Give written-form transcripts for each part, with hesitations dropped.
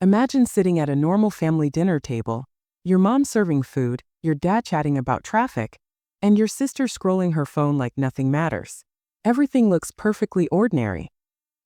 Imagine sitting at a normal family dinner table, your mom serving food, your dad chatting about traffic, and your sister scrolling her phone like nothing matters. Everything looks perfectly ordinary.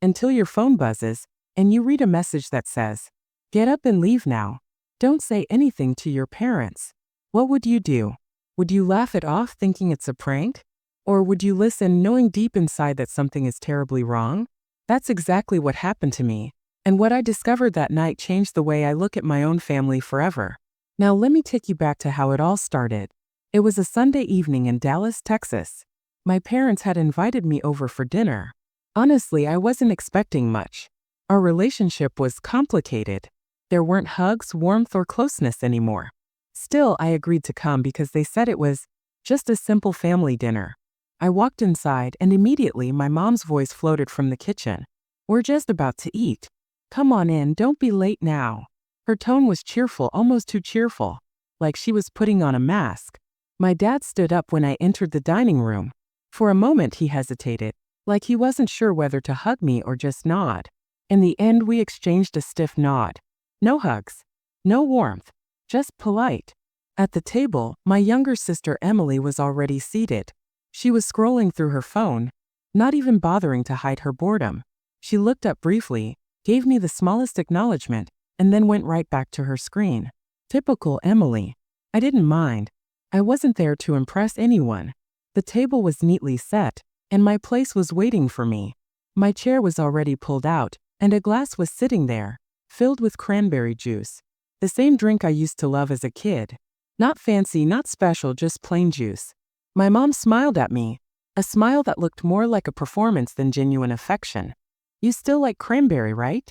Until your phone buzzes, and you read a message that says, "Get up and leave now. Don't say anything to your parents." What would you do? Would you laugh it off thinking it's a prank? Or would you listen knowing deep inside that something is terribly wrong? That's exactly what happened to me. And what I discovered that night changed the way I look at my own family forever. Now let me take you back to how it all started. It was a Sunday evening in Dallas, Texas. My parents had invited me over for dinner. Honestly, I wasn't expecting much. Our relationship was complicated. There weren't hugs, warmth, or closeness anymore. Still, I agreed to come because they said it was just a simple family dinner. I walked inside and immediately my mom's voice floated from the kitchen. "We're just about to eat. Come on in, don't be late now." Her tone was cheerful, almost too cheerful, like she was putting on a mask. My dad stood up when I entered the dining room. For a moment he hesitated, like he wasn't sure whether to hug me or just nod. In the end, we exchanged a stiff nod. No hugs, no warmth, just polite. At the table, my younger sister Emily was already seated. She was scrolling through her phone, not even bothering to hide her boredom. She looked up briefly, gave me the smallest acknowledgement, and then went right back to her screen. Typical Emily. I didn't mind. I wasn't there to impress anyone. The table was neatly set, and my place was waiting for me. My chair was already pulled out, and a glass was sitting there, filled with cranberry juice. The same drink I used to love as a kid. Not fancy, not special, just plain juice. My mom smiled at me, a smile that looked more like a performance than genuine affection. "You still like cranberry, right?"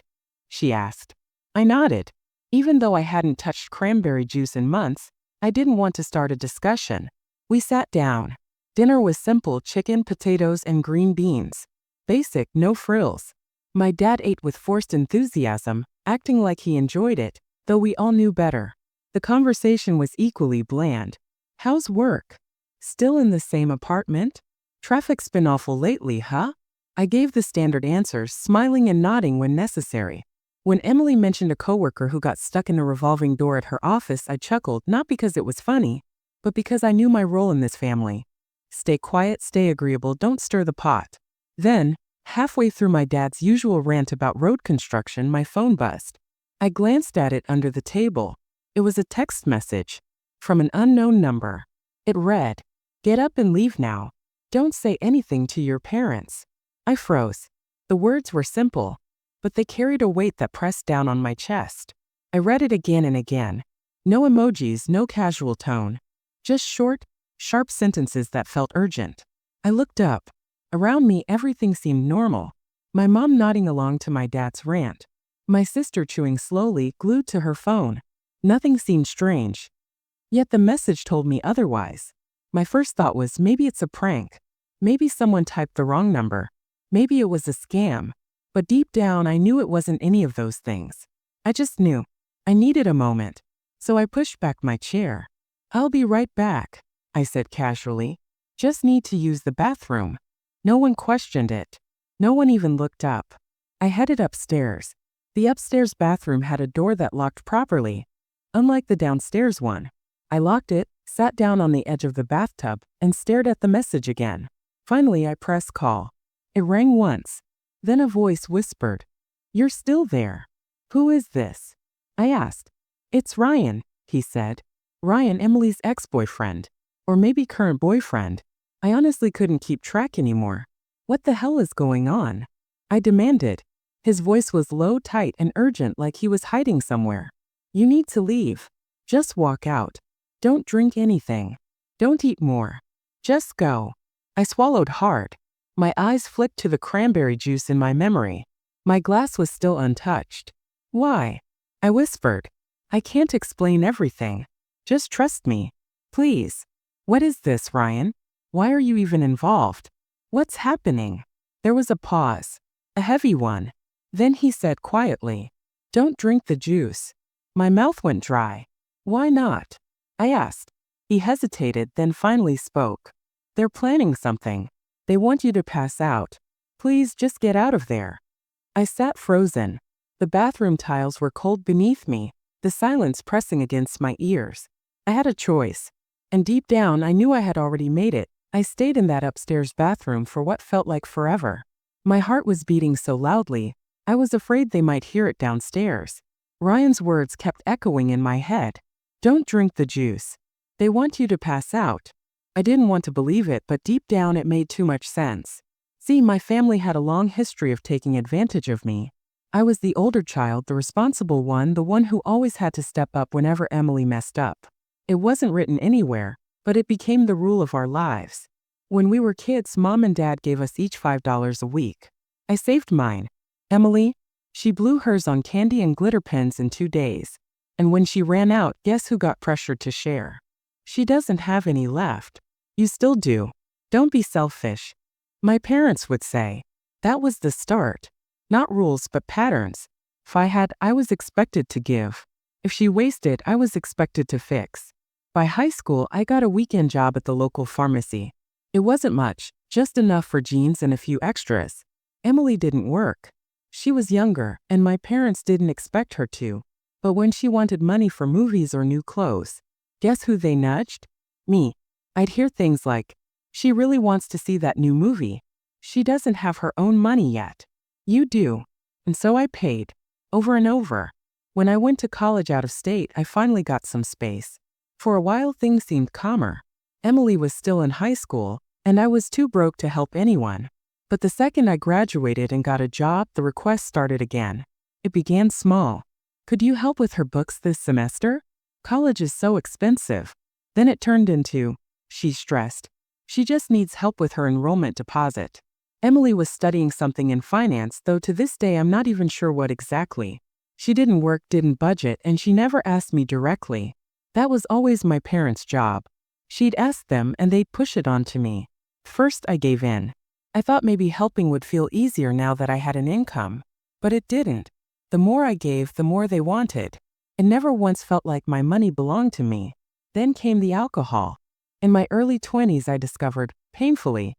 she asked. I nodded. Even though I hadn't touched cranberry juice in months, I didn't want to start a discussion. We sat down. Dinner was simple: chicken, potatoes, and green beans. Basic, no frills. My dad ate with forced enthusiasm, acting like he enjoyed it, though we all knew better. The conversation was equally bland. "How's work? Still in the same apartment? Traffic's been awful lately, huh?" I gave the standard answers, smiling and nodding when necessary. When Emily mentioned a coworker who got stuck in a revolving door at her office, I chuckled, not because it was funny, but because I knew my role in this family. Stay quiet, stay agreeable, don't stir the pot. Then, halfway through my dad's usual rant about road construction, my phone buzzed. I glanced at it under the table. It was a text message from an unknown number. It read, "Get up and leave now. Don't say anything to your parents." I froze. The words were simple, but they carried a weight that pressed down on my chest. I read it again and again. No emojis, no casual tone. Just short, sharp sentences that felt urgent. I looked up. Around me, everything seemed normal. My mom nodding along to my dad's rant. My sister chewing slowly, glued to her phone. Nothing seemed strange. Yet the message told me otherwise. My first thought was, maybe it's a prank. Maybe someone typed the wrong number. Maybe it was a scam. But deep down, I knew it wasn't any of those things. I just knew. I needed a moment. So I pushed back my chair. "I'll be right back," I said casually. "Just need to use the bathroom." No one questioned it. No one even looked up. I headed upstairs. The upstairs bathroom had a door that locked properly, unlike the downstairs one. I locked it, sat down on the edge of the bathtub, and stared at the message again. Finally, I pressed call. It rang once. Then a voice whispered, "You're still there. Who is this?" I asked. "It's Ryan," he said. Ryan, Emily's ex-boyfriend. Or maybe current boyfriend. I honestly couldn't keep track anymore. "What the hell is going on?" I demanded. His voice was low, tight, and urgent, like he was hiding somewhere. "You need to leave. Just walk out. Don't drink anything. Don't eat more. Just go." I swallowed hard. My eyes flicked to the cranberry juice in my memory. My glass was still untouched. "Why?" I whispered. "I can't explain everything. Just trust me. Please." "What is this, Ryan? Why are you even involved? What's happening?" There was a pause. A heavy one. Then he said quietly, "Don't drink the juice." My mouth went dry. "Why not?" I asked. He hesitated, then finally spoke. "They're planning something. They want you to pass out. Please just get out of there." I sat frozen. The bathroom tiles were cold beneath me, the silence pressing against my ears. I had a choice. And deep down, I knew I had already made it. I stayed in that upstairs bathroom for what felt like forever. My heart was beating so loudly, I was afraid they might hear it downstairs. Ryan's words kept echoing in my head. Don't drink the juice. They want you to pass out. I didn't want to believe it, but deep down it made too much sense. See, my family had a long history of taking advantage of me. I was the older child, the responsible one, the one who always had to step up whenever Emily messed up. It wasn't written anywhere, but it became the rule of our lives. When we were kids, Mom and Dad gave us each $5 a week. I saved mine. Emily, she blew hers on candy and glitter pens in 2 days. And when she ran out, guess who got pressured to share? She doesn't have any left. You still do. Don't be selfish. My parents would say. That was the start. Not rules, but patterns. If I had, I was expected to give. If she wasted, I was expected to fix. By high school, I got a weekend job at the local pharmacy. It wasn't much, just enough for jeans and a few extras. Emily didn't work. She was younger, and my parents didn't expect her to. But when she wanted money for movies or new clothes, guess who they nudged? Me. I'd hear things like, she really wants to see that new movie. She doesn't have her own money yet. You do. And so I paid. Over and over. When I went to college out of state, I finally got some space. For a while things seemed calmer. Emily was still in high school, and I was too broke to help anyone. But the second I graduated and got a job, the requests started again. It began small. Could you help with her books this semester? College is so expensive. Then it turned into, she's stressed. She just needs help with her enrollment deposit. Emily was studying something in finance, though to this day I'm not even sure what exactly. She didn't work, didn't budget, and she never asked me directly. That was always my parents' job. She'd ask them and they'd push it onto me. First I gave in. I thought maybe helping would feel easier now that I had an income. But it didn't. The more I gave, the more they wanted. It never once felt like my money belonged to me. Then came the alcohol. In my early 20s I discovered, painfully,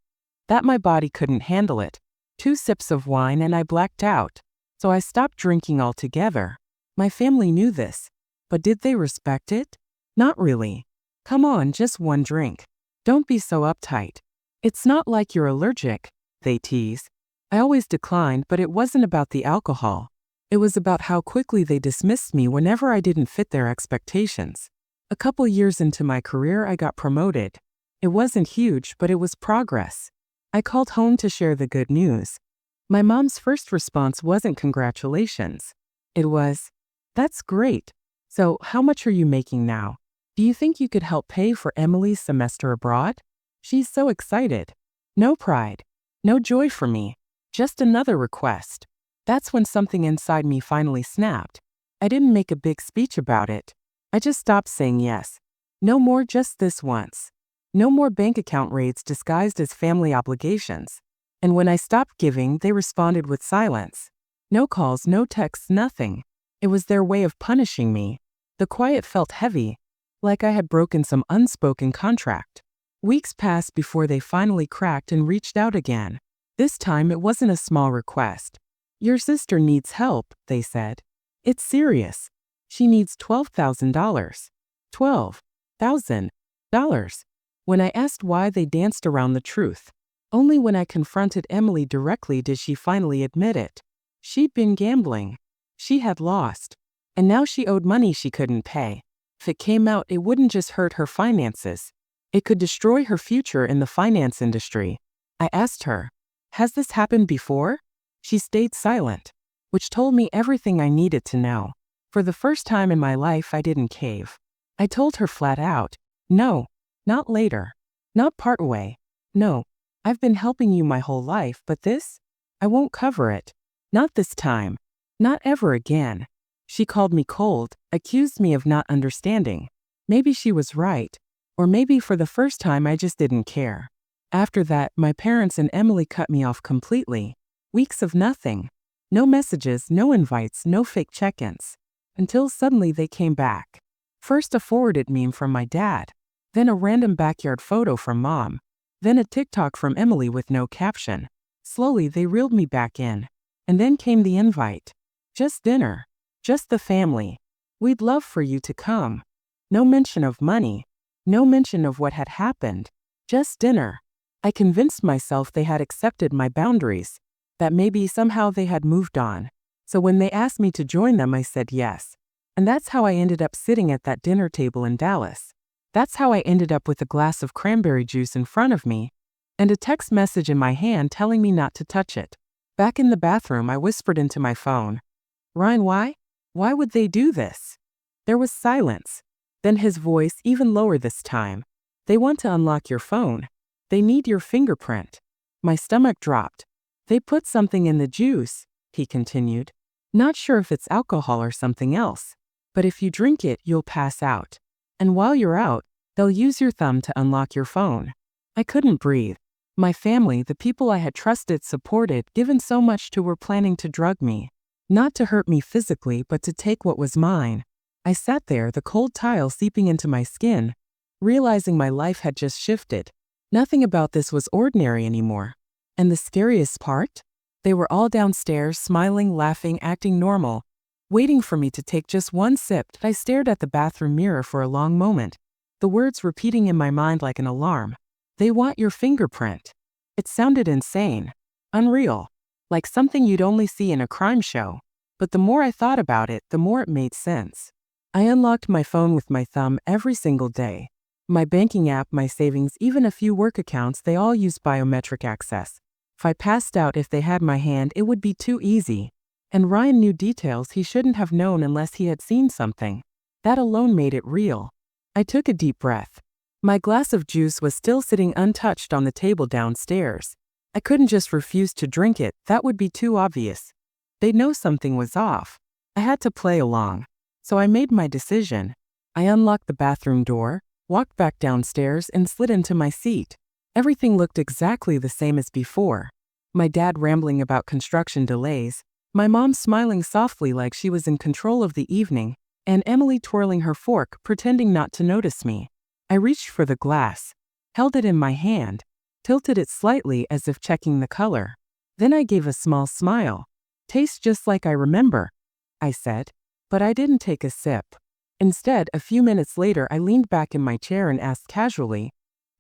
that my body couldn't handle it. 2 sips of wine and I blacked out. So I stopped drinking altogether. My family knew this. But did they respect it? Not really. Come on, just one drink. Don't be so uptight. It's not like you're allergic, they tease. I always declined, but it wasn't about the alcohol. It was about how quickly they dismissed me whenever I didn't fit their expectations. A couple years into my career, I got promoted. It wasn't huge, but it was progress. I called home to share the good news. My mom's first response wasn't congratulations. It was, that's great. So, how much are you making now? Do you think you could help pay for Emily's semester abroad? She's so excited. No pride. No joy for me. Just another request. That's when something inside me finally snapped. I didn't make a big speech about it. I just stopped saying yes. No more just this once. No more bank account raids disguised as family obligations. And when I stopped giving, they responded with silence. No calls, no texts, nothing. It was their way of punishing me. The quiet felt heavy, like I had broken some unspoken contract. Weeks passed before they finally cracked and reached out again. This time it wasn't a small request. Your sister needs help, they said. It's serious. She needs $12,000. $12,000. When I asked why, they danced around the truth. Only when I confronted Emily directly did she finally admit it. She'd been gambling. She had lost. And now she owed money she couldn't pay. If it came out, it wouldn't just hurt her finances. It could destroy her future in the finance industry. I asked her, has this happened before? She stayed silent, which told me everything I needed to know. For the first time in my life, I didn't cave. I told her flat out, no, not later, not partway. No, I've been helping you my whole life, but this? I won't cover it. Not this time. Not ever again. She called me cold, accused me of not understanding. Maybe she was right. Or maybe for the first time I just didn't care. After that, my parents and Emily cut me off completely. Weeks of nothing. No messages, no invites, no fake check-ins. Until suddenly they came back. First a forwarded meme from my dad. Then a random backyard photo from Mom. Then a TikTok from Emily with no caption. Slowly they reeled me back in. And then came the invite. Just dinner. Just the family. We'd love for you to come. No mention of money. No mention of what had happened. Just dinner. I convinced myself they had accepted my boundaries, that maybe somehow they had moved on. So when they asked me to join them, I said yes. And that's how I ended up sitting at that dinner table in Dallas. That's how I ended up with a glass of cranberry juice in front of me and a text message in my hand telling me not to touch it. Back in the bathroom, I whispered into my phone, "Ryan, why? Why would they do this?" There was silence. Then his voice, even lower this time. "They want to unlock your phone. They need your fingerprint." My stomach dropped. "They put something in the juice," he continued. "Not sure if it's alcohol or something else. But if you drink it, you'll pass out. And while you're out, they'll use your thumb to unlock your phone." I couldn't breathe. My family, the people I had trusted, supported, given so much to, were planning to drug me. Not to hurt me physically, but to take what was mine. I sat there, the cold tile seeping into my skin, realizing my life had just shifted. Nothing about this was ordinary anymore. And the scariest part? They were all downstairs, smiling, laughing, acting normal, waiting for me to take just one sip. I stared at the bathroom mirror for a long moment, the words repeating in my mind like an alarm. "They want your fingerprint." It sounded insane, unreal, like something you'd only see in a crime show. But the more I thought about it, the more it made sense. I unlocked my phone with my thumb every single day. My banking app, my savings, even a few work accounts, they all used biometric access. If I passed out, if they had my hand, it would be too easy. And Ryan knew details he shouldn't have known unless he had seen something. That alone made it real. I took a deep breath. My glass of juice was still sitting untouched on the table downstairs. I couldn't just refuse to drink it, that would be too obvious. They'd know something was off. I had to play along. So I made my decision. I unlocked the bathroom door, walked back downstairs, and slid into my seat. Everything looked exactly the same as before. My dad rambling about construction delays, my mom smiling softly like she was in control of the evening, and Emily twirling her fork, pretending not to notice me. I reached for the glass, held it in my hand, tilted it slightly as if checking the color. Then I gave a small smile. "Tastes just like I remember," I said. But I didn't take a sip. Instead, a few minutes later, I leaned back in my chair and asked casually,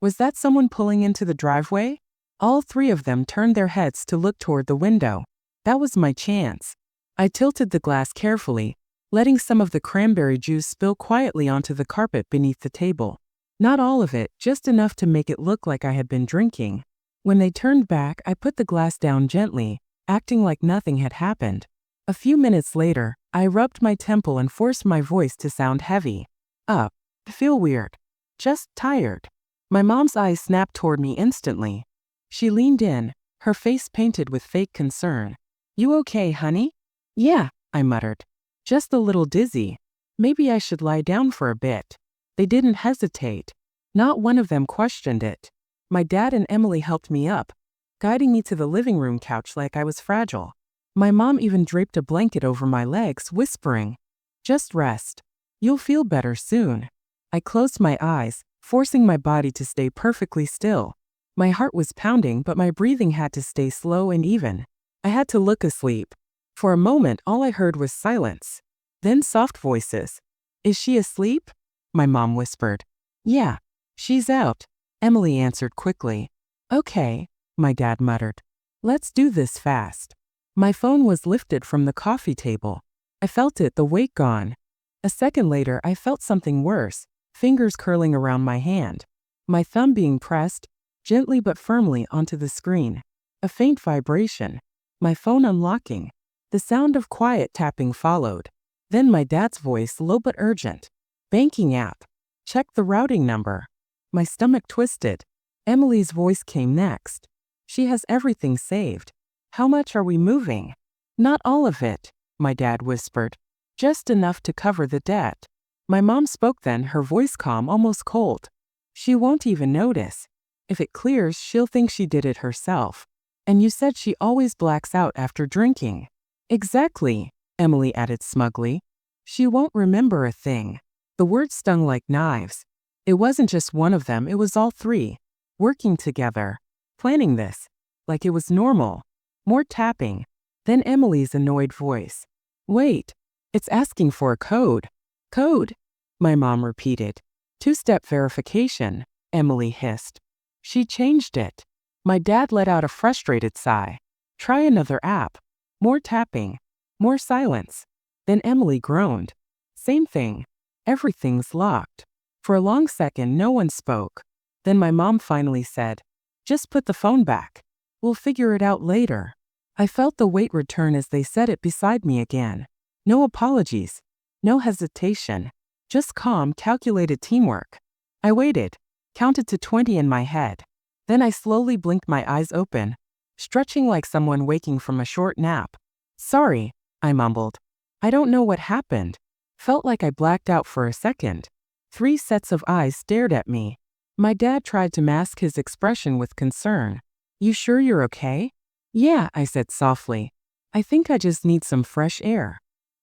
"Was that someone pulling into the driveway?" All three of them turned their heads to look toward the window. That was my chance. I tilted the glass carefully, letting some of the cranberry juice spill quietly onto the carpet beneath the table. Not all of it, just enough to make it look like I had been drinking. When they turned back, I put the glass down gently, acting like nothing had happened. A few minutes later, I rubbed my temple and forced my voice to sound heavy. I feel weird. Just tired." My mom's eyes snapped toward me instantly. She leaned in, her face painted with fake concern. "You okay, honey?" "Yeah," I muttered. "Just a little dizzy. Maybe I should lie down for a bit." They didn't hesitate. Not one of them questioned it. My dad and Emily helped me up, guiding me to the living room couch like I was fragile. My mom even draped a blanket over my legs, whispering, "Just rest. You'll feel better soon." I closed my eyes, forcing my body to stay perfectly still. My heart was pounding, but my breathing had to stay slow and even. I had to look asleep. For a moment, all I heard was silence. Then soft voices. "Is she asleep?" my mom whispered. "Yeah, she's out," Emily answered quickly. "Okay," my dad muttered. "Let's do this fast." My phone was lifted from the coffee table. I felt it, the weight gone. A second later, I felt something worse, fingers curling around my hand. My thumb being pressed, gently but firmly, onto the screen. A faint vibration. My phone unlocking. The sound of quiet tapping followed. Then my dad's voice, low but urgent. "Banking app. Check the routing number." My stomach twisted. Emily's voice came next. "She has everything saved. How much are we moving?" "Not all of it," my dad whispered. "Just enough to cover the debt." My mom spoke then, her voice calm, almost cold. "She won't even notice. If it clears, she'll think she did it herself. And you said she always blacks out after drinking." "Exactly," Emily added smugly. "She won't remember a thing." The words stung like knives. It wasn't just one of them, it was all three. Working together. Planning this. Like it was normal. More tapping. Then Emily's annoyed voice. Wait, it's asking for a code. Code? My mom repeated. Two-step verification, Emily hissed. She changed it. My dad let out a frustrated sigh. Try another app. More tapping. More silence. Then Emily groaned. Same thing. Everything's locked. For a long second, no one spoke. Then my mom finally said, just put the phone back. We'll figure it out later. I felt the weight return as they said it beside me again. No apologies. No hesitation. Just calm, calculated teamwork. I waited, counted to 20 in my head. Then I slowly blinked my eyes open, stretching like someone waking from a short nap. Sorry, I mumbled. I don't know what happened. Felt like I blacked out for a second. 3 sets of eyes stared at me. My dad tried to mask his expression with concern. You sure you're okay? Yeah, I said softly. I think I just need some fresh air.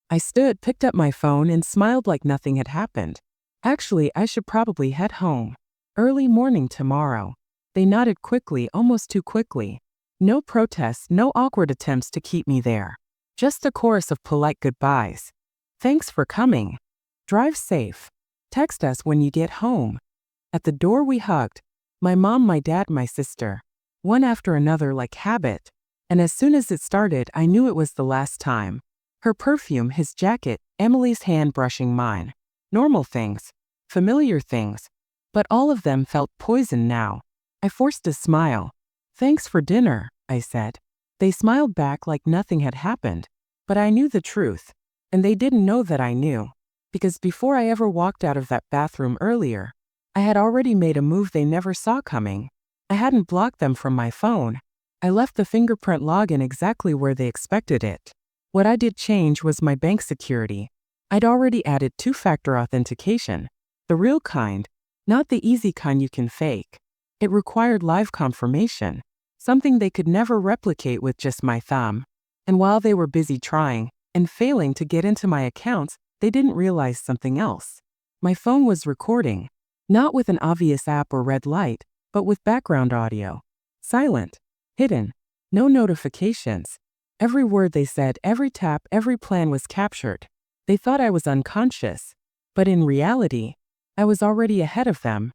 I stood, picked up my phone, and smiled like nothing had happened. Actually, I should probably head home. Early morning tomorrow. They nodded quickly, almost too quickly. No protests, no awkward attempts to keep me there. Just a chorus of polite goodbyes. Thanks for coming. Drive safe. Text us when you get home. At the door we hugged. My mom, my dad, my sister. One after another like habit. And as soon as it started, I knew it was the last time. Her perfume, his jacket, Emily's hand brushing mine. Normal things. Familiar things. But all of them felt poison now. I forced a smile. Thanks for dinner, I said. They smiled back like nothing had happened. But I knew the truth. And they didn't know that I knew. Because before I ever walked out of that bathroom earlier, I had already made a move they never saw coming. I hadn't blocked them from my phone. I left the fingerprint login exactly where they expected it. What I did change was my bank security. I'd already added 2-factor authentication. The real kind, not the easy kind you can fake. It required live confirmation, something they could never replicate with just my thumb. And while they were busy trying and failing to get into my accounts, they didn't realize something else. My phone was recording, not with an obvious app or red light, but with background audio. Silent, hidden, no notifications. Every word they said, every tap, every plan was captured. They thought I was unconscious. But in reality, I was already ahead of them.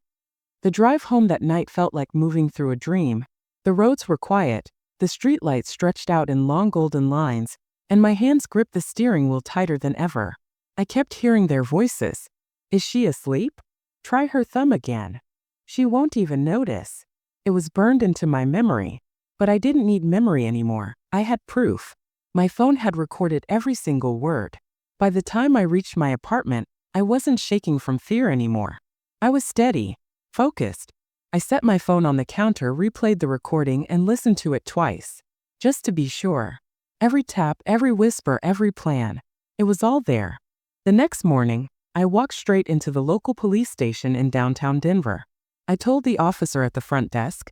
The drive home that night felt like moving through a dream. The roads were quiet, the streetlights stretched out in long golden lines, and my hands gripped the steering wheel tighter than ever. I kept hearing their voices. Is she asleep? Try her thumb again. She won't even notice. It was burned into my memory. But I didn't need memory anymore. I had proof. My phone had recorded every single word. By the time I reached my apartment, I wasn't shaking from fear anymore. I was steady, focused. I set my phone on the counter, replayed the recording, and listened to it twice. Just to be sure. Every tap, every whisper, every plan. It was all there. The next morning, I walked straight into the local police station in downtown Denver. I told the officer at the front desk,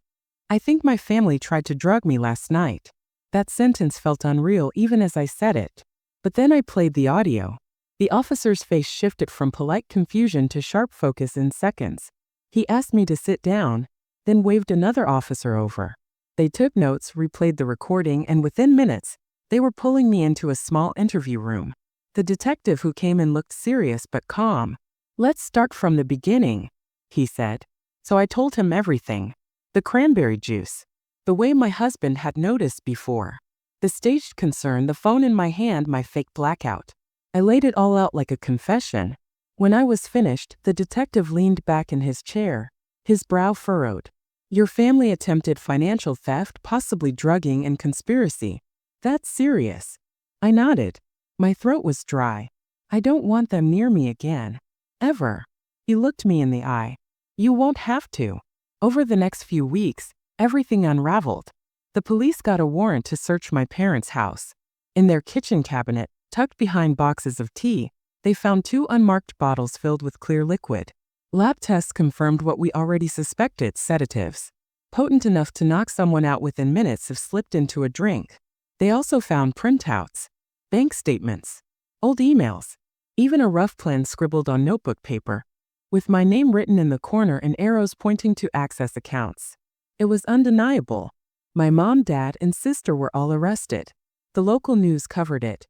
I think my family tried to drug me last night. That sentence felt unreal even as I said it. But then I played the audio. The officer's face shifted from polite confusion to sharp focus in seconds. He asked me to sit down, then waved another officer over. They took notes, replayed the recording, and within minutes, they were pulling me into a small interview room. The detective who came in looked serious but calm. Let's start from the beginning, he said. So I told him everything. The cranberry juice. The way my husband had noticed before. The staged concern, the phone in my hand, my fake blackout. I laid it all out like a confession. When I was finished, the detective leaned back in his chair, his brow furrowed. Your family attempted financial theft, possibly drugging and conspiracy. That's serious. I nodded. My throat was dry. I don't want them near me again. Ever. He looked me in the eye. You won't have to. Over the next few weeks, everything unraveled. The police got a warrant to search my parents' house. In their kitchen cabinet, tucked behind boxes of tea, they found 2 unmarked bottles filled with clear liquid. Lab tests confirmed what we already suspected: sedatives. Potent enough to knock someone out within minutes if slipped into a drink. They also found printouts, bank statements, old emails, even a rough plan scribbled on notebook paper, with my name written in the corner and arrows pointing to access accounts. It was undeniable. My mom, dad, and sister were all arrested. The local news covered it.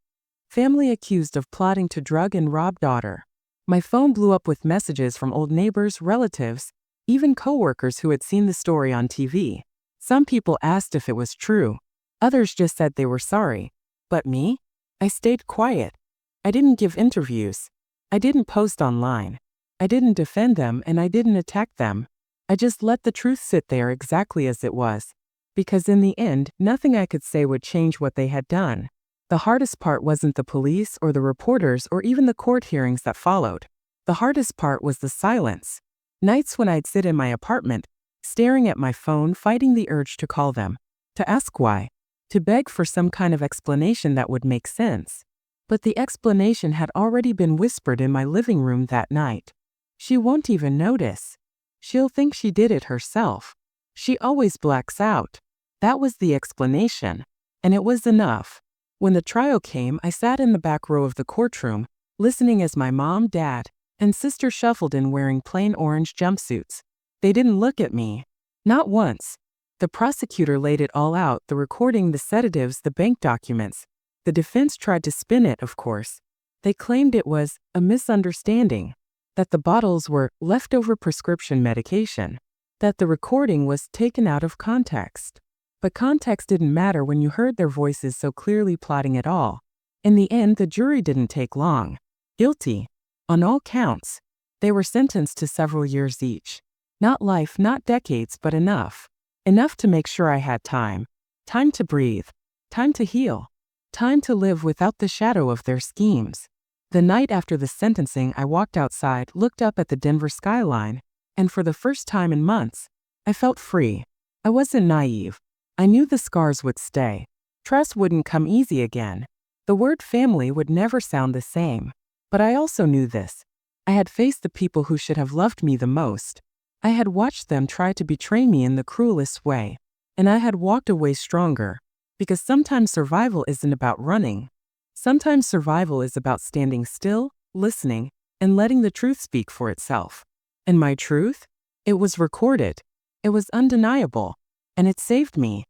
Family accused of plotting to drug and rob daughter. My phone blew up with messages from old neighbors, relatives, even coworkers who had seen the story on TV. Some people asked if it was true. Others just said they were sorry. But me? I stayed quiet. I didn't give interviews. I didn't post online. I didn't defend them and I didn't attack them. I just let the truth sit there exactly as it was. Because in the end, nothing I could say would change what they had done. The hardest part wasn't the police or the reporters or even the court hearings that followed. The hardest part was the silence. Nights when I'd sit in my apartment, staring at my phone, fighting the urge to call them, to ask why, to beg for some kind of explanation that would make sense. But the explanation had already been whispered in my living room that night. She won't even notice. She'll think she did it herself. She always blacks out. That was the explanation. And it was enough. When the trial came, I sat in the back row of the courtroom, listening as my mom, dad, and sister shuffled in wearing plain orange jumpsuits. They didn't look at me. Not once. The prosecutor laid it all out, the recording, the sedatives, the bank documents. The defense tried to spin it, of course. They claimed it was a misunderstanding, that the bottles were leftover prescription medication, that the recording was taken out of context. But context didn't matter when you heard their voices so clearly plotting it all. In the end, the jury didn't take long. Guilty. On all counts. They were sentenced to several years each. Not life, not decades, but enough. Enough to make sure I had time. Time to breathe. Time to heal. Time to live without the shadow of their schemes. The night after the sentencing, I walked outside, looked up at the Denver skyline, and for the first time in months, I felt free. I wasn't naive. I knew the scars would stay. Trust wouldn't come easy again. The word family would never sound the same. But I also knew this. I had faced the people who should have loved me the most. I had watched them try to betray me in the cruelest way. And I had walked away stronger. Because sometimes survival isn't about running. Sometimes survival is about standing still, listening, and letting the truth speak for itself. And my truth? It was recorded. It was undeniable. And it saved me.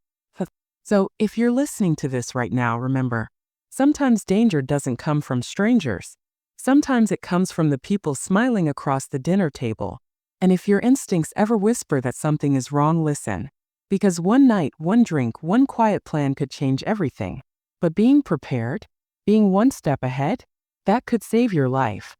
So, if you're listening to this right now, remember, sometimes danger doesn't come from strangers. Sometimes it comes from the people smiling across the dinner table. And if your instincts ever whisper that something is wrong, listen. Because one night, one drink, one quiet plan could change everything. But being prepared, being one step ahead, that could save your life.